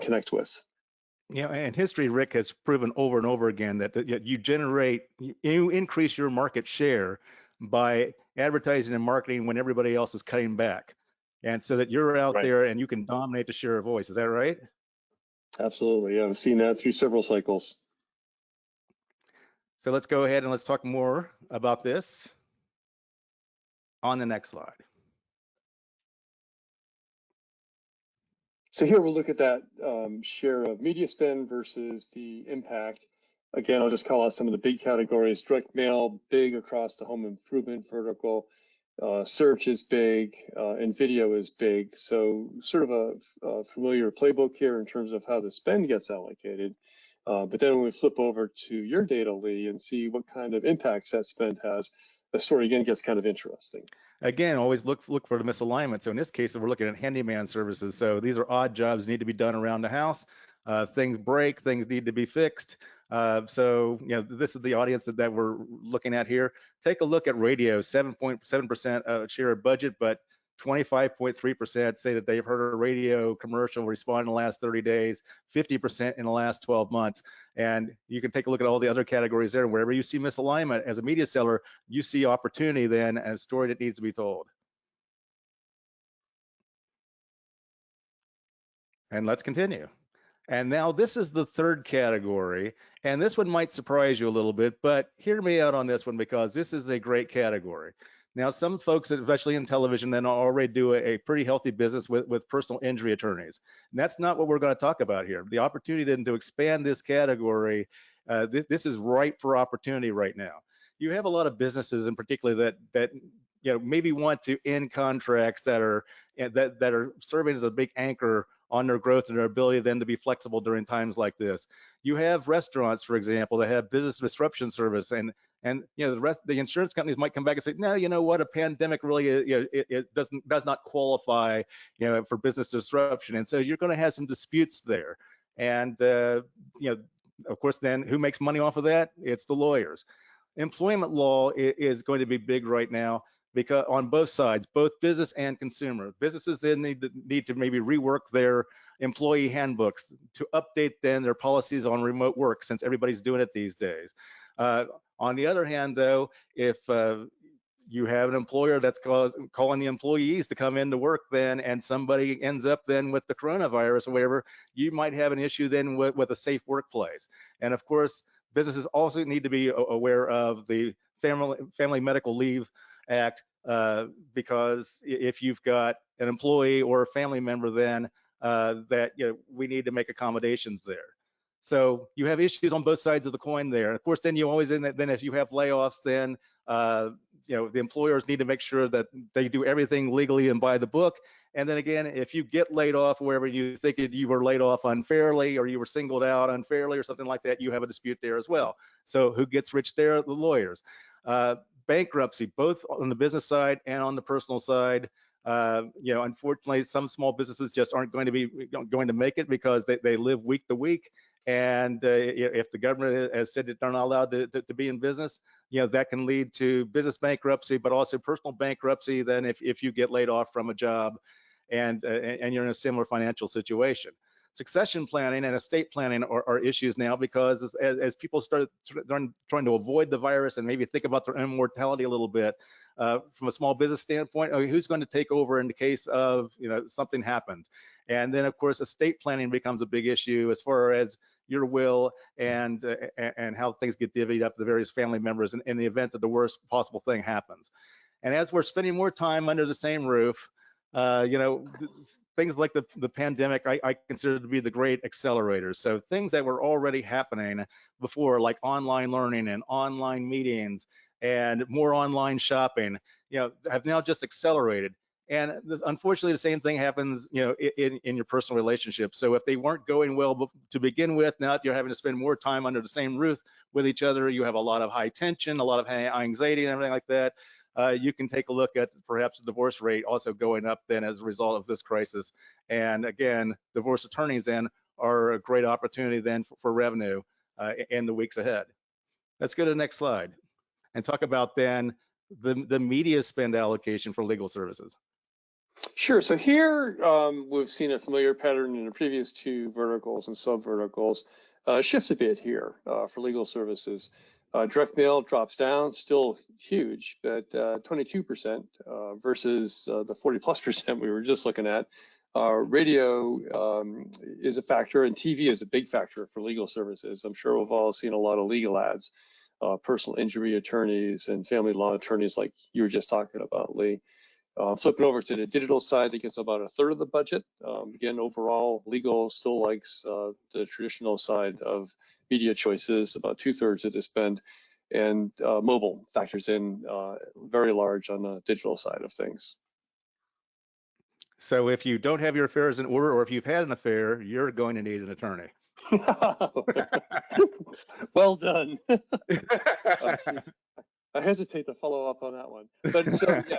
connect with. Yeah, and history, Rick, has proven over and over again that you increase your market share by advertising and marketing when everybody else is cutting back. And so that you're out Right. there and you can dominate the share of voice. Is that right? Absolutely. Yeah, I've seen that through several cycles. So let's go ahead and let's talk more about this on the next slide. So here we'll look at that share of media spend versus the impact. Again, I'll just call out some of the big categories. Direct mail, big across the home improvement vertical. Search is big, and video is big. So sort of a familiar playbook here in terms of how the spend gets allocated. But then when we flip over to your data, Lee, and see what kind of impacts that spend has, the story again gets kind of interesting. Again, always look for the misalignment. So in this case, we're looking at handyman services. So these are odd jobs need to be done around the house. Things break, things need to be fixed. So this is the audience that we're looking at here. Take a look at radio, 7.7% share of budget, but 25.3% say that they've heard a radio commercial respond in the last 30 days, 50% in the last 12 months. And you can take a look at all the other categories there. Wherever you see misalignment as a media seller, you see opportunity then as a story that needs to be told. And let's continue. And now this is the third category, and this one might surprise you a little bit, but hear me out on this one because this is a great category. Now, some folks, especially in television, then already do a pretty healthy business with personal injury attorneys. And that's not what we're going to talk about here. The opportunity then to expand this category, this is ripe for opportunity right now. You have a lot of businesses in particular that maybe want to end contracts that are serving as a big anchor on their growth and their ability then to be flexible during times like this. You have restaurants, for example, that have business disruption service, and the insurance companies might come back and say, no, you know what, a pandemic really it does not qualify for business disruption, and so you're going to have some disputes there, and of course then who makes money off of that? It's the lawyers. Employment law is going to be big right now, because on both sides, both business and consumer. Businesses then need to maybe rework their employee handbooks to update then their policies on remote work, since everybody's doing it these days. On the other hand, though, if you have an employer that's calling the employees to come into work then, and somebody ends up then with the coronavirus or whatever, you might have an issue then with a safe workplace. And of course, businesses also need to be aware of the Family Medical Leave Act, because if you've got an employee or a family member then that we need to make accommodations there. So you have issues on both sides of the coin there. And of course, then you always then if you have layoffs, then the employers need to make sure that they do everything legally and by the book. And then again, if you get laid off wherever you think you were laid off unfairly, or you were singled out unfairly or something like that, you have a dispute there as well. So who gets rich there? The lawyers. Bankruptcy, both on the business side and on the personal side. Unfortunately, some small businesses just aren't going to make it because they live week to week. And if the government has said that they're not allowed to be in business, that can lead to business bankruptcy, but also personal bankruptcy then if you get laid off from a job and you're in a similar financial situation. Succession planning and estate planning are issues now, because as people start trying to avoid the virus and maybe think about their own mortality a little bit, from a small business standpoint, who's going to take over in the case of something happens? And then of course estate planning becomes a big issue as far as your will and how things get divvied up to the various family members in the event that the worst possible thing happens. And as we're spending more time under the same roof, things like the pandemic, I consider to be the great accelerators. So things that were already happening before, like online learning and online meetings and more online shopping, have now just accelerated. And unfortunately, the same thing happens, in your personal relationships. So if they weren't going well to begin with, now you're having to spend more time under the same roof with each other. You have a lot of high tension, a lot of anxiety, and everything like that. You can take a look at perhaps the divorce rate also going up then as a result of this crisis. And again, divorce attorneys then are a great opportunity then for revenue in the weeks ahead. Let's go to the next slide and talk about then the media spend allocation for legal services. Sure. So here we've seen a familiar pattern in the previous two verticals and sub-verticals. Shifts a bit here for legal services. Direct mail drops down, still huge, but 22% versus the 40+% we were just looking at. Radio is a factor, and TV is a big factor for legal services. I'm sure we've all seen a lot of legal ads, personal injury attorneys and family law attorneys like you were just talking about, Lee. Flipping over to the digital side, it gets about a third of the budget. Again, overall, legal still likes the traditional side of media choices, about 2/3 of the spend, and mobile factors in very large on the digital side of things. So if you don't have your affairs in order, or if you've had an affair, you're going to need an attorney. Well done. I hesitate to follow up on that one, but so yeah,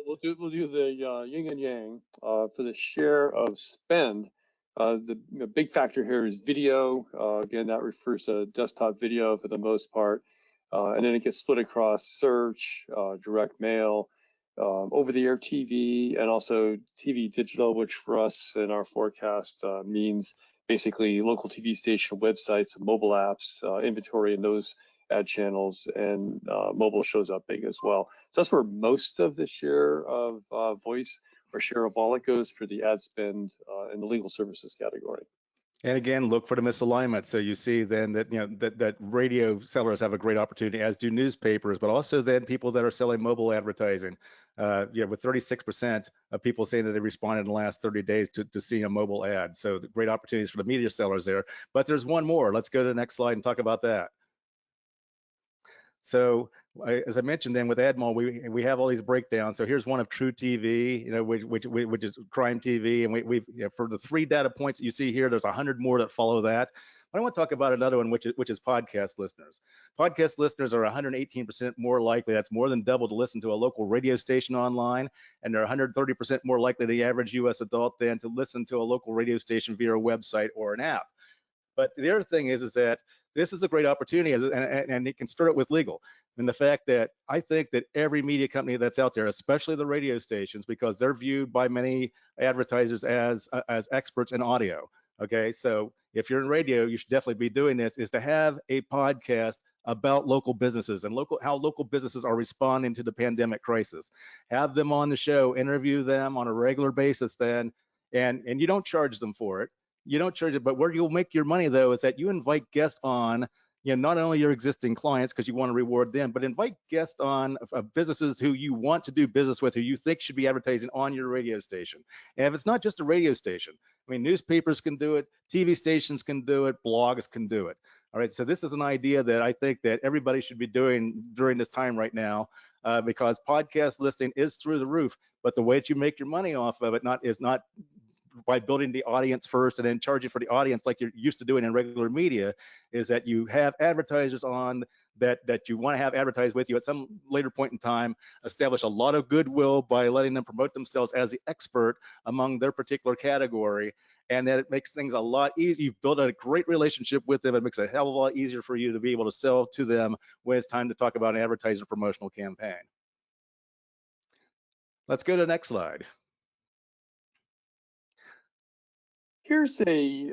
we'll do the yin and yang for the share of spend. The big factor here is video. Again, that refers to desktop video for the most part, and then it gets split across search, direct mail, over-the-air TV, and also TV digital, which for us in our forecast means basically local TV station websites, mobile apps, inventory in those ad channels, and mobile shows up big as well. So that's where most of the share of voice or share of wallet goes for the ad spend in the legal services category. And again, look for the misalignment. So you see then that that radio sellers have a great opportunity, as do newspapers, but also then people that are selling mobile advertising. With 36% of people saying that they responded in the last 30 days to seeing a mobile ad. So the great opportunities for the media sellers there. But there's one more. Let's go to the next slide and talk about that. So as I mentioned, then with AdMall, we have all these breakdowns. So here's one of True TV, which is crime TV, and we've for the 3 data points that you see here, there's 100 more that follow that. But I want to talk about another one, which is podcast listeners. Podcast listeners are 118% more likely. That's more than double to listen to a local radio station online, and they're 130% more likely the average U.S. adult than to listen to a local radio station via a website or an app. But the other thing is that this is a great opportunity, and it can start it with legal. And the fact that I think that every media company that's out there, especially the radio stations, because they're viewed by many advertisers as experts in audio. Okay, so if you're in radio, you should definitely be doing this, is to have a podcast about local businesses and how local businesses are responding to the pandemic crisis. Have them on the show, interview them on a regular basis then, and you don't charge them for it. You don't charge it, but where you'll make your money though is that you invite guests on, not only your existing clients because you want to reward them, but invite guests on businesses who you want to do business with, who you think should be advertising on your radio station. And if it's not just a radio station, I mean, newspapers can do it, TV stations can do it, blogs can do it. All right, so this is an idea that I think that everybody should be doing during this time right now, because podcast listing is through the roof, but the way that you make your money off of it is not by building the audience first and then charging for the audience like you're used to doing in regular media, is that you have advertisers on that you want to have advertised with you at some later point in time, establish a lot of goodwill by letting them promote themselves as the expert among their particular category, and that it makes things a lot easier. You've built a great relationship with them. It makes it a hell of a lot easier for you to be able to sell to them when it's time to talk about an advertiser promotional campaign. Let's go to the next slide. Here's a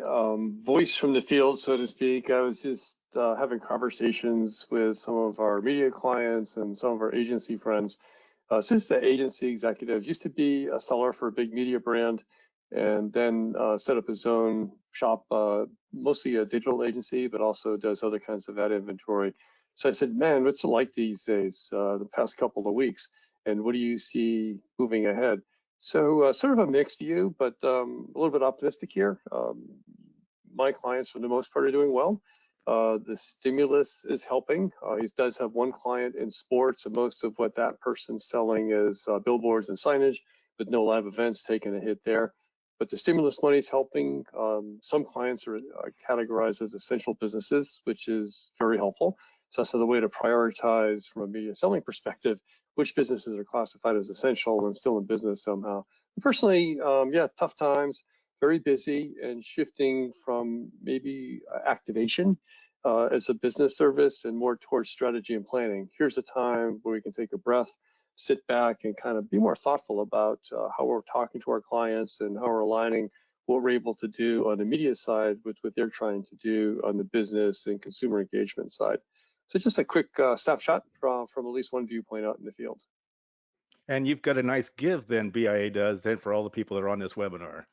voice from the field, so to speak. I was just having conversations with some of our media clients and some of our agency friends. Since the agency executive used to be a seller for a big media brand, and then set up his own shop, mostly a digital agency, but also does other kinds of ad inventory. So I said, man, what's it like these days, the past couple of weeks, and what do you see moving ahead? So sort of a mixed view, but a little bit optimistic here. My clients, for the most part, are doing well. The stimulus is helping. He does have one client in sports, and most of what that person's selling is billboards and signage, with no live events taking a hit there. But the stimulus money is helping. Some clients are categorized as essential businesses, which is very helpful. So that's the way to prioritize from a media selling perspective, which businesses are classified as essential and still in business somehow. Personally, yeah, tough times, very busy, and shifting from maybe activation as a business service and more towards strategy and planning. Here's a time where we can take a breath, sit back, and kind of be more thoughtful about how we're talking to our clients and how we're aligning what we're able to do on the media side with what they're trying to do on the business and consumer engagement side. So just a quick snapshot from at least one viewpoint out in the field. And you've got a nice give then, BIA does, then for all the people that are on this webinar.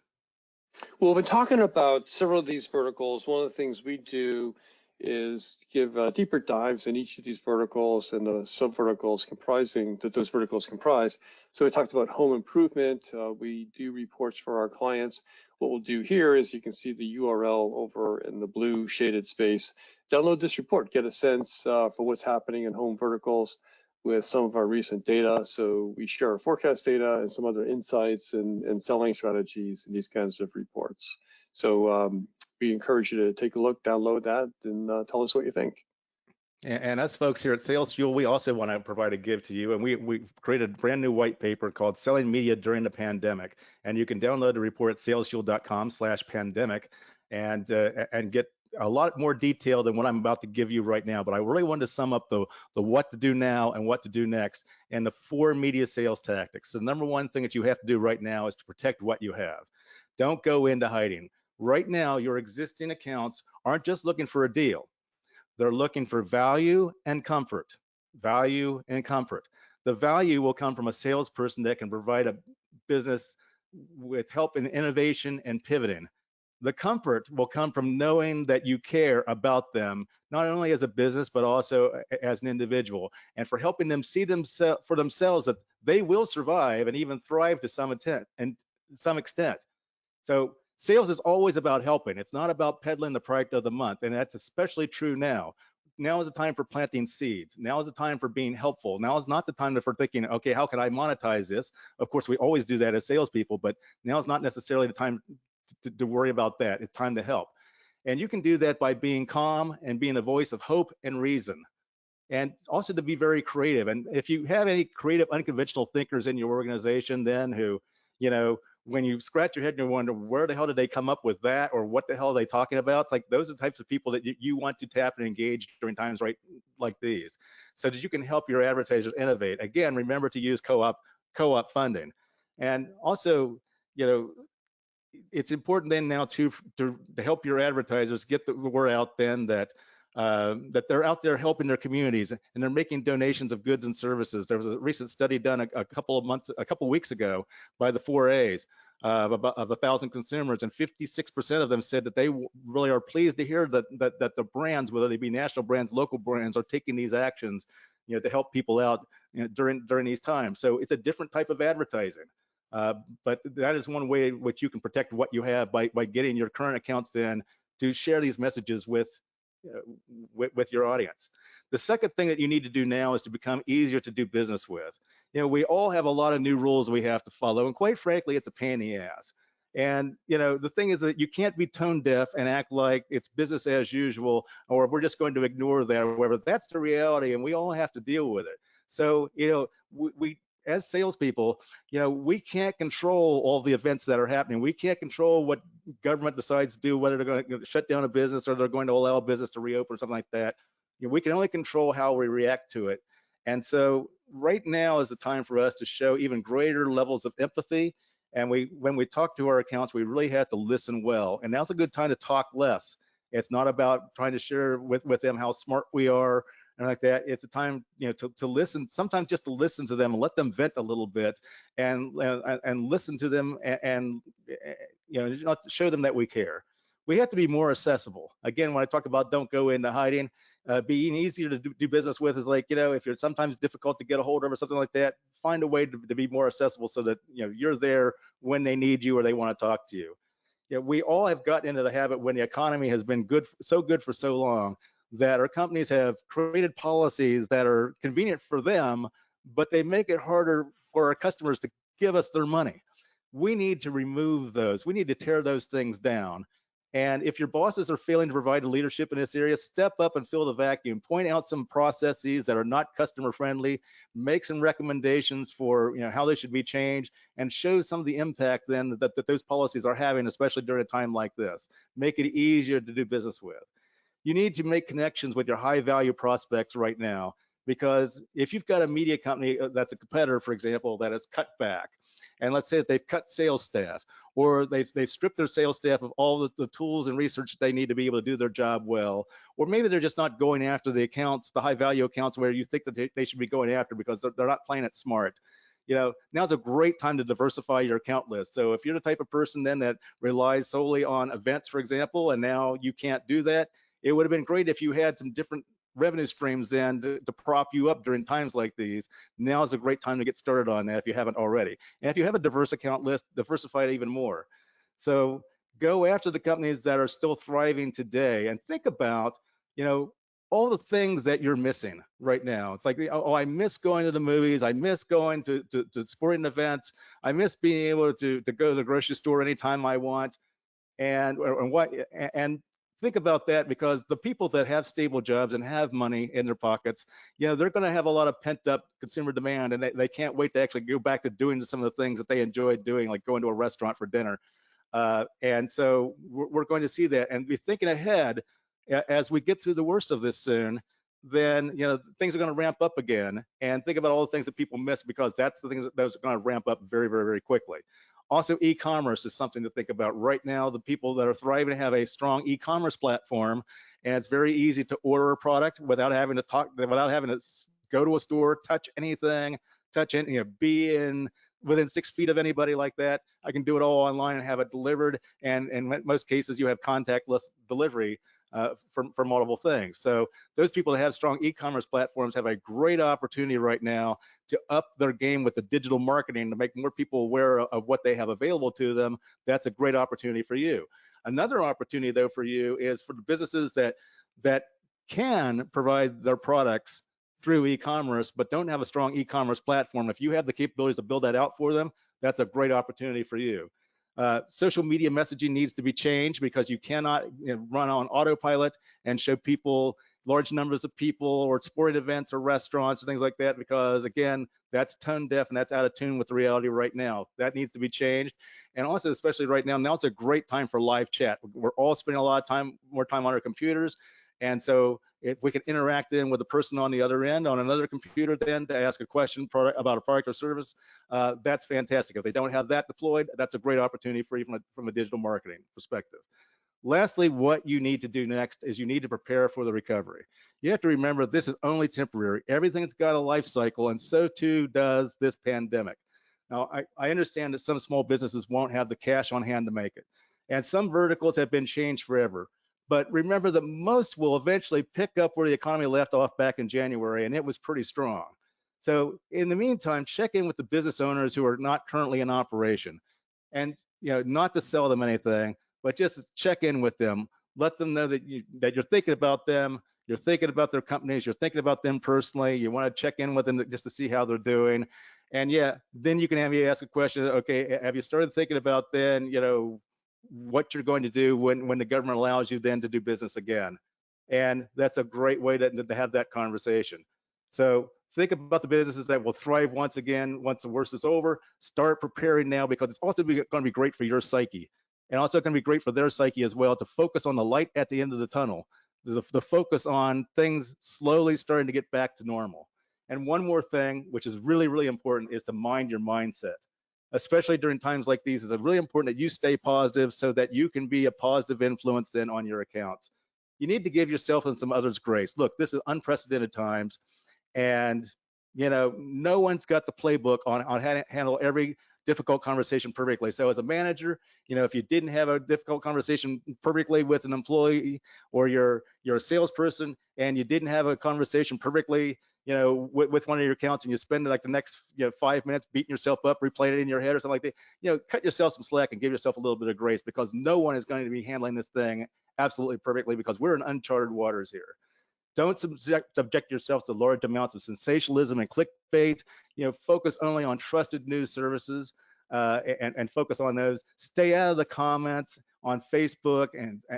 Well, we've been talking about several of these verticals. One of the things we do is give deeper dives in each of these verticals and the sub-verticals comprising that those verticals comprise. So we talked about home improvement. We do reports for our clients. What we'll do here is you can see the URL over in the blue shaded space. Download this report, get a sense for what's happening in home verticals with some of our recent data. So we share our forecast data and some other insights and selling strategies in these kinds of reports. So we encourage you to take a look, download that, and tell us what you think. And us folks here at Sales Fuel, we also want to provide a give to you. And we created a brand new white paper called Selling Media During the Pandemic. And you can download the report at salesfuel.com/pandemic and get a lot more detail than what I'm about to give you right now. But I really wanted to sum up the what to do now and what to do next and the 4 media sales tactics. So the number one thing that you have to do right now is to protect what you have. Don't go into hiding. Right now, your existing accounts aren't just looking for a deal. They're looking for value and comfort. Value and comfort. The value will come from a salesperson that can provide a business with help in innovation and pivoting. The comfort will come from knowing that you care about them, not only as a business, but also as an individual, and for helping them see for themselves that they will survive and even thrive to some extent. So sales is always about helping. It's not about peddling the product of the month, and that's especially true now. Now is the time for planting seeds. Now is the time for being helpful. Now is not the time for thinking, okay, how can I monetize this? Of course, we always do that as salespeople, but now is not necessarily the time to worry about that. It's time to help. And you can do that by being calm and being a voice of hope and reason. And also to be very creative. And if you have any creative, unconventional thinkers in your organization, then who, when you scratch your head and you wonder, where the hell did they come up with that? Or what the hell are they talking about? It's like those are the types of people that you want to tap and engage during times like these, so that you can help your advertisers innovate. Again, remember to use co-op funding. And also, it's important then now to help your advertisers get the word out then that they're out there helping their communities and they're making donations of goods and services. There was a recent study done a couple of weeks ago by the 4As of 1,000 consumers, and 56% of them said that they really are pleased to hear that the brands, whether they be national brands, local brands, are taking these actions, to help people out during these times. So it's a different type of advertising. But that is one way in which you can protect what you have by getting your current accounts then to share these messages with your audience. The second thing that you need to do now is to become easier to do business with. We all have a lot of new rules we have to follow, and quite frankly, it's a pain in the ass. And the thing is that you can't be tone deaf and act like it's business as usual, or we're just going to ignore that, or whatever. That's the reality, and we all have to deal with it. So we as salespeople, we can't control all the events that are happening. We can't control what government decides to do, whether they're going to shut down a business or they're going to allow a business to reopen or something like that. We can only control how we react to it. And so right now is the time for us to show even greater levels of empathy. And when we talk to our accounts, we really have to listen well. And now's a good time to talk less. It's not about trying to share with them how smart we are and like that. It's a time, to listen, sometimes just to listen to them and let them vent a little bit and listen to them and show them that we care. We have to be more accessible. Again, when I talk about don't go into hiding, being easier to do business with is like, if you're sometimes difficult to get a hold of or something like that, find a way to be more accessible so that, you're there when they need you or they want to talk to you. We all have gotten into the habit when the economy has been so good for so long that our companies have created policies that are convenient for them, but they make it harder for our customers to give us their money. We need to remove those. We need to tear those things down. And if your bosses are failing to provide leadership in this area, step up and fill the vacuum. Point out some processes that are not customer friendly. Make some recommendations for how they should be changed, and show some of the impact then that those policies are having, especially during a time like this. Make it easier to do business with. You need to make connections with your high value prospects right now, because if you've got a media company that's a competitor, for example, that has cut back, and let's say that they've cut sales staff, or they've stripped their sales staff of all the tools and research they need to be able to do their job well, or maybe they're just not going after the accounts, the high value accounts where you think that they should be going after because they're not playing it smart. Now's a great time to diversify your account list. So if you're the type of person then that relies solely on events, for example, and now you can't do that, it would have been great if you had some different revenue streams then to prop you up during times like these. Now is a great time to get started on that if you haven't already. And if you have a diverse account list, diversify it even more. So go after the companies that are still thriving today, and think about, all the things that you're missing right now. It's like, oh, I miss going to the movies. I miss going to sporting events. I miss being able to go to the grocery store anytime I want. And think about that, because the people that have stable jobs and have money in their pockets, they're going to have a lot of pent up consumer demand, and they can't wait to actually go back to doing some of the things that they enjoyed doing, like going to a restaurant for dinner. And so we're going to see that, and be thinking ahead as we get through the worst of this soon. Then things are going to ramp up again, and think about all the things that people miss, because that's the things that are going to ramp up very, very, very quickly. Also, e-commerce is something to think about right now. The people that are thriving have a strong e-commerce platform, and it's very easy to order a product without having to go to a store, touch anything, be within 6 feet of anybody like that. I can do it all online and have it delivered. And in most cases, you have contactless delivery for multiple things. So those people that have strong e-commerce platforms have a great opportunity right now to up their game with the digital marketing, to make more people aware of what they have available to them. That's a great opportunity for you. Another opportunity, though, for you is for the businesses that can provide their products through e-commerce but don't have a strong e-commerce platform. If you have the capabilities to build that out for them, that's a great opportunity for you. Social media messaging needs to be changed, because you cannot run on autopilot and show people large numbers of people or sporting events or restaurants and things like that, because again, that's tone deaf and that's out of tune with the reality right now. That needs to be changed. And also, especially right now's a great time for live chat. We're all spending a lot of more time on our computers. And so if we can interact then with the person on the other end on another computer then to ask a question about a product or service, that's fantastic. If they don't have that deployed, that's a great opportunity for you from a digital marketing perspective. Lastly, what you need to do next is you need to prepare for the recovery. You have to remember this is only temporary. Everything's got a life cycle, and so too does this pandemic. Now, I understand that some small businesses won't have the cash on hand to make it, and some verticals have been changed forever. But remember that most will eventually pick up where the economy left off back in January, and it was pretty strong. So in the meantime, check in with the business owners who are not currently in operation, and not to sell them anything, but just check in with them. Let them know that you're thinking about them, you're thinking about their companies, you're thinking about them personally. You want to check in with them just to see how they're doing. And then you can ask a question. Okay, have you started thinking about then, what you're going to do when the government allows you then to do business again? And that's a great way to have that conversation. So think about the businesses that will thrive once again, once the worst is over. Start preparing now, because it's also going to be great for your psyche, and also going to be great for their psyche as well, to focus on the light at the end of the tunnel, the focus on things slowly starting to get back to normal. And one more thing, which is really, really important, is to mind your mindset. Especially during times like these, it's really important that you stay positive so that you can be a positive influence then on your accounts. You need to give yourself and some others grace. Look, this is unprecedented times, and no one's got the playbook on how to handle every difficult conversation perfectly. So as a manager, if you didn't have a difficult conversation perfectly with an employee, or you're a salesperson and you didn't have a conversation perfectly with one of your accounts, and you spend like the next 5 minutes beating yourself up, replaying it in your head or something like that, cut yourself some slack and give yourself a little bit of grace, because no one is going to be handling this thing absolutely perfectly, because we're in uncharted waters here. Don't subject yourself to large amounts of sensationalism and clickbait. Focus only on trusted news services and focus on those. Stay out of the comments on Facebook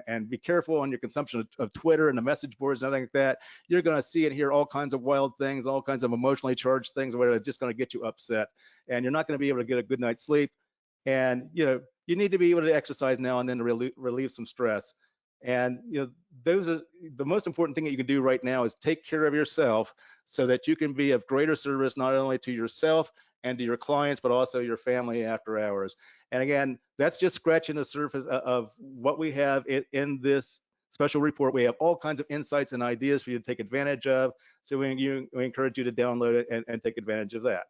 and be careful on your consumption of Twitter and the message boards and everything like that. You're going to see and hear all kinds of wild things, all kinds of emotionally charged things, where it's just going to get you upset, and you're not going to be able to get a good night's sleep. And you need to be able to exercise now and then to relieve some stress. And those are the most important thing that you can do right now, is take care of yourself so that you can be of greater service not only to yourself and to your clients, but also your family after hours. And again, that's just scratching the surface of what we have in this special report. We have all kinds of insights and ideas for you to take advantage of. So we encourage you to download it and take advantage of that.